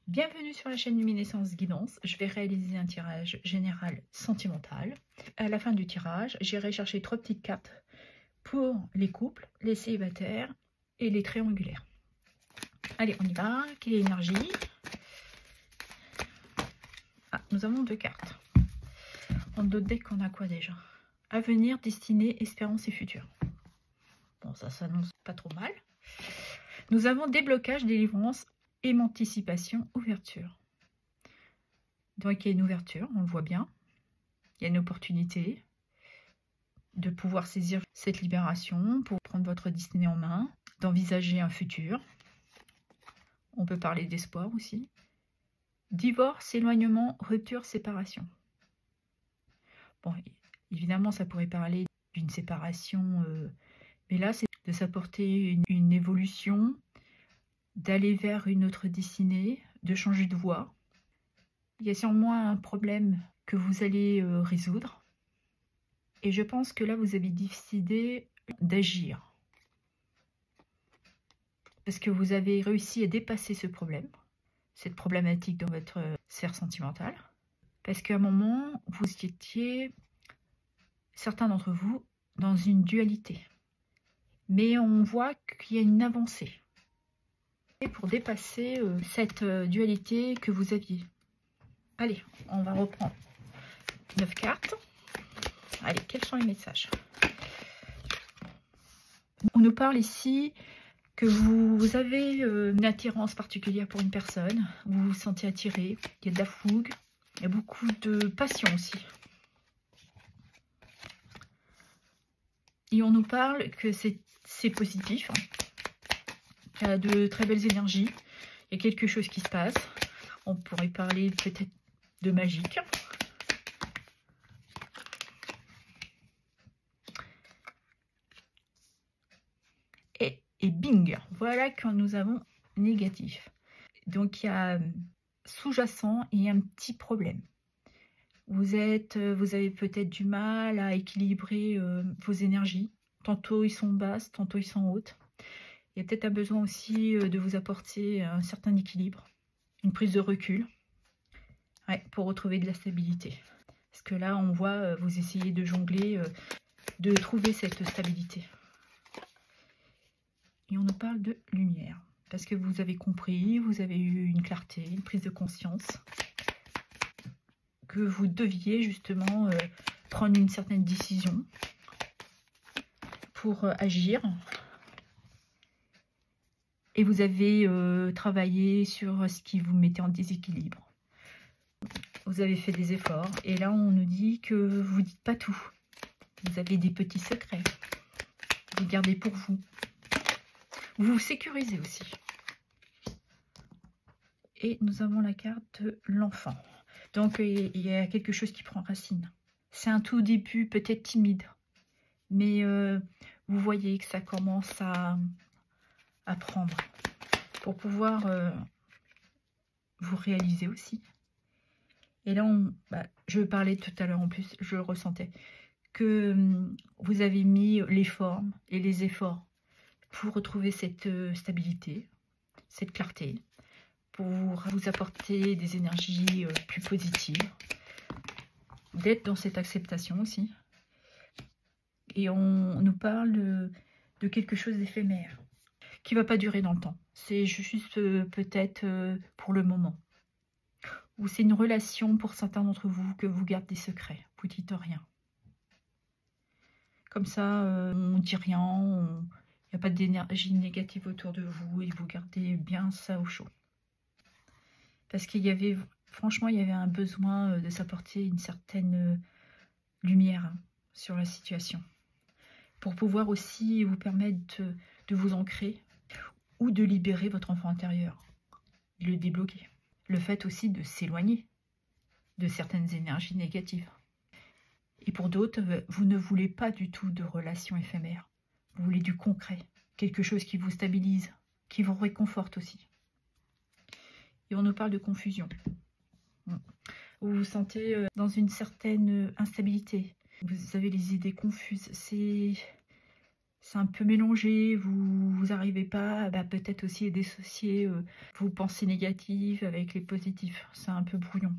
Bienvenue sur la chaîne Luminescence Guidance. Je vais réaliser un tirage général sentimental. À la fin du tirage, j'irai chercher 3 petites cartes pour les couples, les célibataires et les triangulaires. Allez, on y va. Quelle est l'énergie? Ah, nous avons 2 cartes. En d'autres decks, on a quoi déjà? Avenir, destinée, espérance et futur. Bon, ça s'annonce pas trop mal. Nous avons déblocage, délivrance, émancipation, ouverture. Donc il y a une ouverture, on le voit bien. Il y a une opportunité de pouvoir saisir cette libération pour prendre votre destinée en main, d'envisager un futur. On peut parler d'espoir aussi. Divorce, éloignement, rupture, séparation. Bon, évidemment, ça pourrait parler d'une séparation, mais là, c'est de s'apporter une évolution, d'aller vers une autre destinée, de changer de voie. Il y a sûrement un problème que vous allez résoudre. Et je pense que là, vous avez décidé d'agir. Parce que vous avez réussi à dépasser ce problème, cette problématique dans votre sphère sentimentale. Parce qu'à un moment, vous étiez, certains d'entre vous, dans une dualité. Mais on voit qu'il y a une avancée. Et pour dépasser cette dualité que vous aviez. Allez, on va reprendre 9 cartes. Allez, quels sont les messages? On nous parle ici que vous avez une attirance particulière pour une personne. Vous vous sentez attiré, il y a de la fougue, il y a beaucoup de passion aussi. Et on nous parle que c'est positif. Il y a de très belles énergies. Il y a quelque chose qui se passe. On pourrait parler peut-être de magique. Et bing, voilà que nous avons négatif. Donc il y a sous-jacent et un petit problème. Vous avez peut-être du mal à équilibrer vos énergies. Tantôt ils sont basses, tantôt ils sont hautes. Il y a peut-être un besoin aussi de vous apporter un certain équilibre, une prise de recul, ouais, pour retrouver de la stabilité. Parce que là, on voit vous essayer de jongler, de trouver cette stabilité. Et on nous parle de lumière. Parce que vous avez compris, vous avez eu une clarté, une prise de conscience. Que vous deviez justement prendre une certaine décision pour agir. Et vous avez travaillé sur ce qui vous mettait en déséquilibre. Vous avez fait des efforts. Et là, on nous dit que vous ne dites pas tout. Vous avez des petits secrets. Vous gardez pour vous. Vous vous sécurisez aussi. Et nous avons la carte de l'enfant. Donc, il y a quelque chose qui prend racine. C'est un tout début peut-être timide. Mais vous voyez que ça commence à prendre. Pour pouvoir vous réaliser aussi. Et là, je parlais tout à l'heure en plus, je le ressentais, que vous avez mis les formes et les efforts pour retrouver cette stabilité, cette clarté, pour vous apporter des énergies plus positives, d'être dans cette acceptation aussi. Et on nous parle de quelque chose d'éphémère, qui ne va pas durer dans le temps. C'est juste peut-être pour le moment. Ou c'est une relation pour certains d'entre vous que vous gardez secret, vous dites rien. Comme ça, on ne dit rien, il n'y a pas d'énergie négative autour de vous et vous gardez bien ça au chaud. Parce qu'il y avait, franchement, il y avait un besoin de s'apporter une certaine lumière sur la situation. Pour pouvoir aussi vous permettre de vous ancrer ou de libérer votre enfant intérieur, de le débloquer. Le fait aussi de s'éloigner de certaines énergies négatives. Et pour d'autres, vous ne voulez pas du tout de relations éphémères. Vous voulez du concret, quelque chose qui vous stabilise, qui vous réconforte aussi. Et on nous parle de confusion. Vous vous sentez dans une certaine instabilité. Vous avez les idées confuses. c'est un peu mélangé, vous n'arrivez pas peut-être aussi à dissocier vos pensées négatives avec les positifs. C'est un peu brouillon.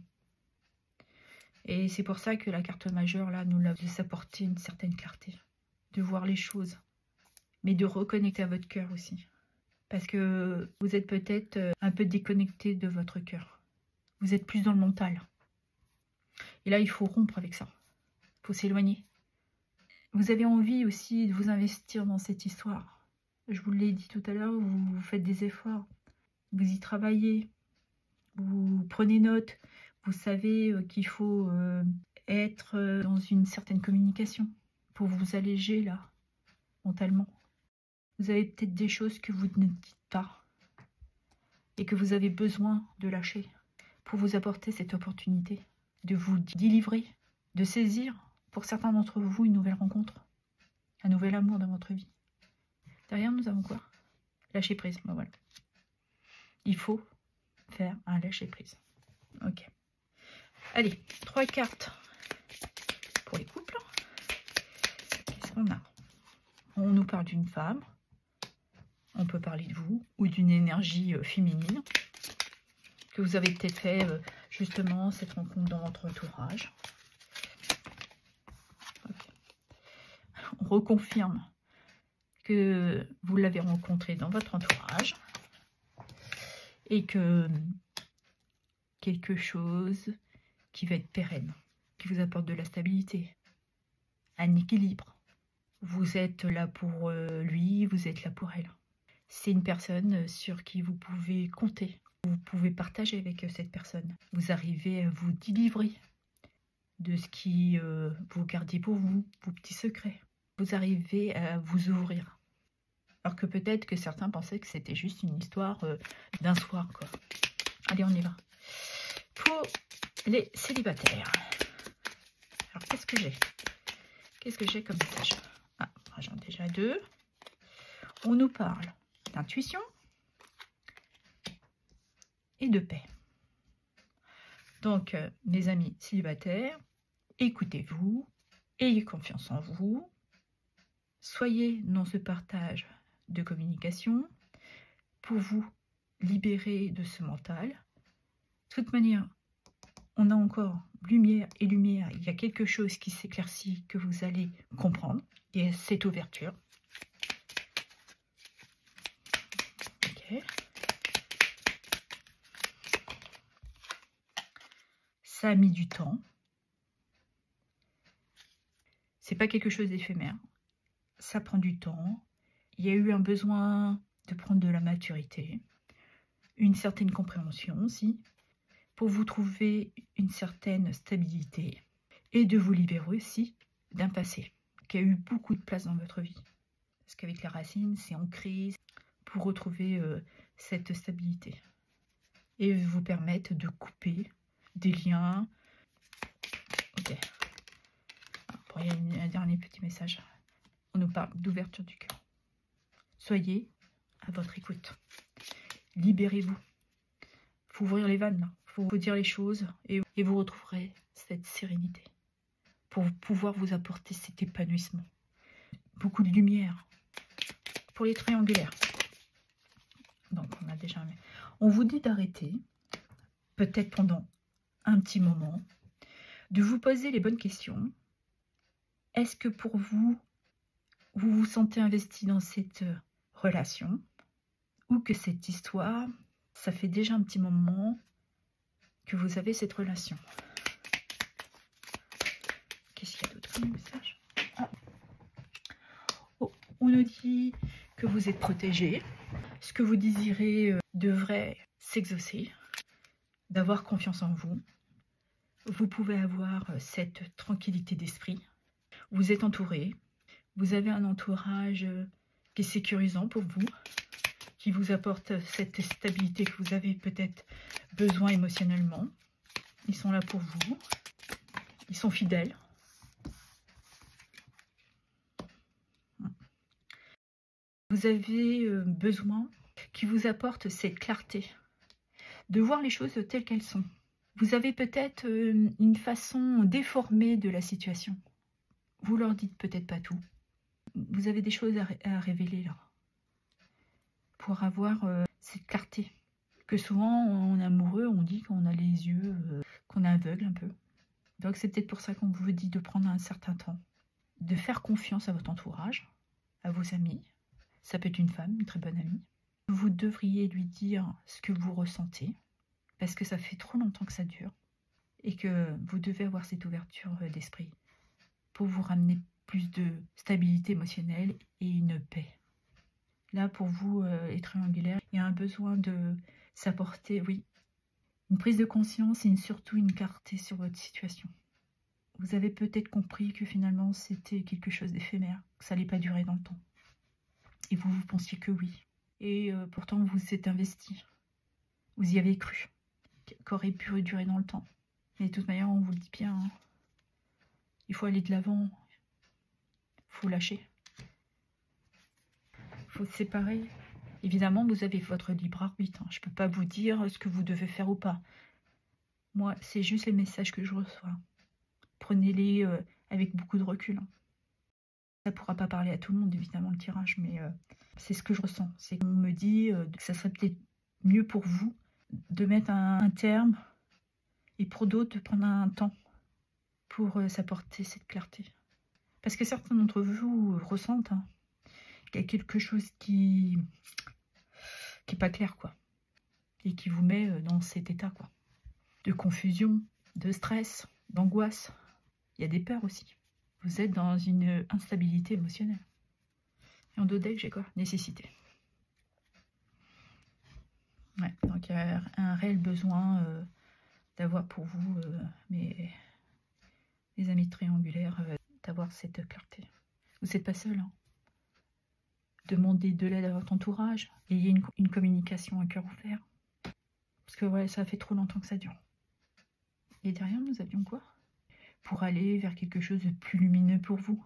Et c'est pour ça que la carte majeure, là, nous l'a apporté une certaine clarté. De voir les choses. Mais de reconnecter à votre cœur aussi. Parce que vous êtes peut-être un peu déconnecté de votre cœur. Vous êtes plus dans le mental. Et là, il faut rompre avec ça. Il faut s'éloigner. Vous avez envie aussi de vous investir dans cette histoire. Je vous l'ai dit tout à l'heure, vous faites des efforts. Vous y travaillez. Vous prenez note. Vous savez qu'il faut être dans une certaine communication pour vous alléger là, mentalement. Vous avez peut-être des choses que vous ne dites pas et que vous avez besoin de lâcher pour vous apporter cette opportunité de vous délivrer, de saisir pour certains d'entre vous une nouvelle rencontre, un nouvel amour dans votre vie. Derrière, nous avons quoi? Lâcher prise. Ben voilà. Il faut faire un lâcher prise. Ok. Allez, 3 cartes pour les couples. Qu'est-ce qu'on a? On nous parle d'une femme. On peut parler de vous ou d'une énergie féminine que vous avez peut-être fait justement cette rencontre dans votre entourage. Okay. On reconfirme que vous l'avez rencontré dans votre entourage et que quelque chose qui va être pérenne, qui vous apporte de la stabilité, un équilibre. Vous êtes là pour lui, vous êtes là pour elle. C'est une personne sur qui vous pouvez compter. Vous pouvez partager avec cette personne. Vous arrivez à vous délivrer de ce qui vous gardez pour vous, vos petits secrets. Vous arrivez à vous ouvrir. Alors que peut-être que certains pensaient que c'était juste une histoire d'un soir, quoi. Allez, on y va. Pour les célibataires. Alors, qu'est-ce que j'ai? Qu'est-ce que j'ai comme message? Ah, j'en ai déjà 2. On nous parle d'intuition et de paix. Donc, mes amis célibataires, écoutez-vous, ayez confiance en vous, soyez dans ce partage de communication pour vous libérer de ce mental. De toute manière, on a encore lumière et lumière. Il y a quelque chose qui s'éclaircit que vous allez comprendre. Et cette ouverture. Ok. Ça a mis du temps. C'est pas quelque chose d'éphémère. Ça prend du temps. Il y a eu un besoin de prendre de la maturité, une certaine compréhension aussi, pour vous trouver une certaine stabilité et de vous libérer aussi d'un passé qui a eu beaucoup de place dans votre vie. Parce qu'avec la racine, c'est ancré pour retrouver cette stabilité et vous permettre de couper des liens. Ok. Après, il y a un dernier petit message. On nous parle d'ouverture du cœur. Soyez à votre écoute. Libérez-vous. Il faut ouvrir les vannes, là. Il faut dire les choses et vous retrouverez cette sérénité pour pouvoir vous apporter cet épanouissement. Beaucoup de lumière. Pour les triangulaires. Donc, on a déjà... On vous dit d'arrêter, peut-être pendant un petit moment, de vous poser les bonnes questions. Est-ce que pour vous, vous vous sentez investi dans cette relation ou que cette histoire, ça fait déjà un petit moment que vous avez cette relation? Qu'est-ce qu'il y a d'autre comme message? Oh, on nous dit que vous êtes protégé. Ce que vous désirez devrait s'exaucer. D'avoir confiance en vous. Vous pouvez avoir cette tranquillité d'esprit. Vous êtes entouré. Vous avez un entourage qui est sécurisant pour vous, qui vous apporte cette stabilité que vous avez peut-être besoin émotionnellement. Ils sont là pour vous. Ils sont fidèles. Vous avez besoin qui vous apporte cette clarté, de voir les choses telles qu'elles sont. Vous avez peut-être une façon déformée de la situation. Vous leur dites peut-être pas tout. vous avez des choses à révéler là. Pour avoir cette clarté. Que souvent, en amoureux, on dit qu'on a les yeux, qu'on est aveugle un peu. Donc c'est peut-être pour ça qu'on vous dit de prendre un certain temps. De faire confiance à votre entourage, à vos amis. Ça peut être une femme, une très bonne amie. Vous devriez lui dire ce que vous ressentez. Parce que ça fait trop longtemps que ça dure. Et que vous devez avoir cette ouverture d'esprit. Pour vous ramener plus de stabilité émotionnelle et une paix. Là, pour vous, les triangulaires, il y a un besoin de s'apporter, oui, une prise de conscience et surtout une clarté sur votre situation. Vous avez peut-être compris que finalement, c'était quelque chose d'éphémère, que ça n'allait pas durer dans le temps. Et vous pensiez que oui. Et pourtant, vous vous êtes investi. Vous y avez cru, qu'aurait pu durer dans le temps. Mais de toute manière, on vous le dit bien, hein, il faut aller de l'avant, il faut lâcher. Il faut se séparer. Évidemment, vous avez votre libre arbitre. Je ne peux pas vous dire ce que vous devez faire ou pas. Moi, c'est juste les messages que je reçois. Prenez-les avec beaucoup de recul. Ça ne pourra pas parler à tout le monde, évidemment, le tirage, mais c'est ce que je ressens. C'est qu'on me dit que ça serait peut-être mieux pour vous de mettre un terme et pour d'autres de prendre un temps pour s'apporter cette clarté. Parce que certains d'entre vous ressentent qu'il y a quelque chose qui n'est pas clair, quoi. Et qui vous met dans cet état, quoi. De confusion, de stress, d'angoisse. Il y a des peurs aussi. Vous êtes dans une instabilité émotionnelle. Et en dos deck, j'ai quoi? Nécessité. Ouais, donc il y a un réel besoin d'avoir pour vous, mes amis triangulaires, d'avoir cette clarté. Vous n'êtes pas seul, hein. Demandez de l'aide à votre entourage. Ayez une communication à cœur ouvert. Parce que ouais, ça fait trop longtemps que ça dure. Et derrière, nous avions quoi? Pour aller vers quelque chose de plus lumineux pour vous.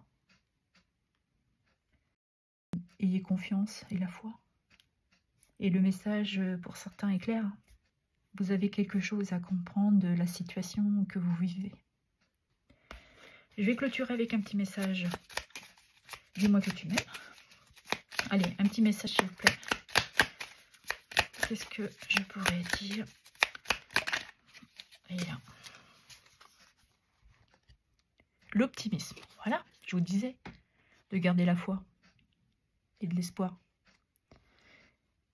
Ayez confiance et la foi. Et le message pour certains est clair. Vous avez quelque chose à comprendre de la situation que vous vivez. Je vais clôturer avec un petit message. Dis-moi que tu m'aimes. Allez, un petit message s'il vous plaît. Qu'est-ce que je pourrais dire? Et là. L'optimisme. Voilà, je vous disais, de garder la foi et de l'espoir.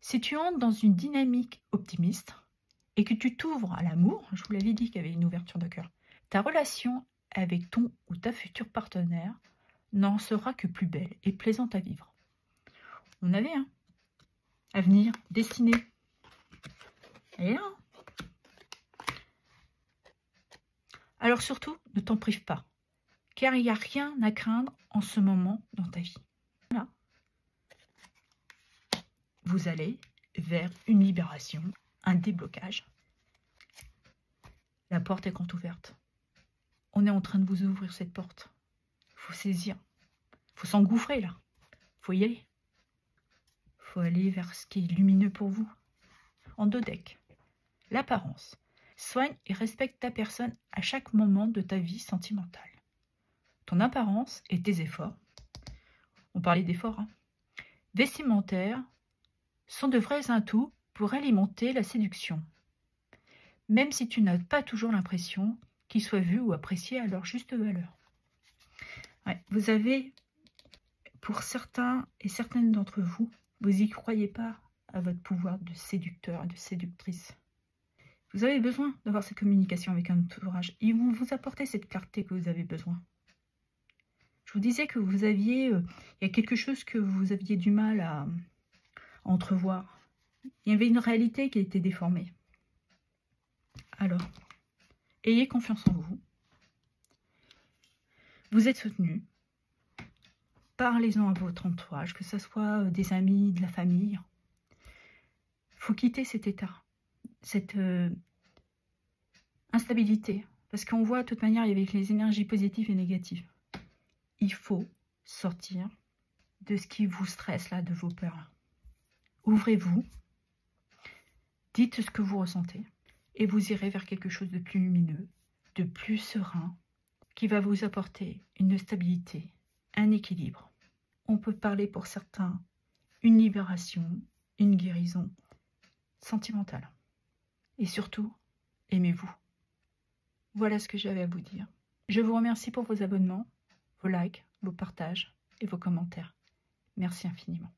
Si tu entres dans une dynamique optimiste et que tu t'ouvres à l'amour, je vous l'avais dit qu'il y avait une ouverture de cœur, ta relation avec ton ou ta future partenaire n'en sera que plus belle et plaisante à vivre. On avait un avenir, destiné. Et là. Alors surtout, ne t'en prive pas, car il n'y a rien à craindre en ce moment dans ta vie. Voilà. Vous allez vers une libération, un déblocage. La porte est grand ouverte. On est en train de vous ouvrir cette porte. Il faut saisir. Il faut s'engouffrer là. Il faut y aller. Il faut aller vers ce qui est lumineux pour vous. En dos deck, l'apparence. Soigne et respecte ta personne à chaque moment de ta vie sentimentale. Ton apparence et tes efforts. On parlait d'efforts, hein. Vestimentaires sont de vrais atouts pour alimenter la séduction. Même si tu n'as pas toujours l'impression qu'ils soient vus ou appréciés à leur juste valeur. Ouais, vous avez, pour certains et certaines d'entre vous, vous n'y croyez pas à votre pouvoir de séducteur et de séductrice. Vous avez besoin d'avoir cette communication avec un entourage. Ils vont vous apporter cette clarté que vous avez besoin. Je vous disais que vous aviez, il y a quelque chose que vous aviez du mal à entrevoir. Il y avait une réalité qui a été déformée. Alors, ayez confiance en vous. Vous êtes soutenu. Parlez-en à votre entourage, que ce soit des amis, de la famille. Il faut quitter cet état, cette instabilité. Parce qu'on voit de toute manière, il y avait les énergies positives et négatives. Il faut sortir de ce qui vous stresse, là, de vos peurs. Ouvrez-vous, dites ce que vous ressentez, et vous irez vers quelque chose de plus lumineux, de plus serein, qui va vous apporter une stabilité, un équilibre. on peut parler pour certains une libération, une guérison sentimentale. Et surtout, aimez-vous. Voilà ce que j'avais à vous dire. Je vous remercie pour vos abonnements, vos likes, vos partages et vos commentaires. Merci infiniment.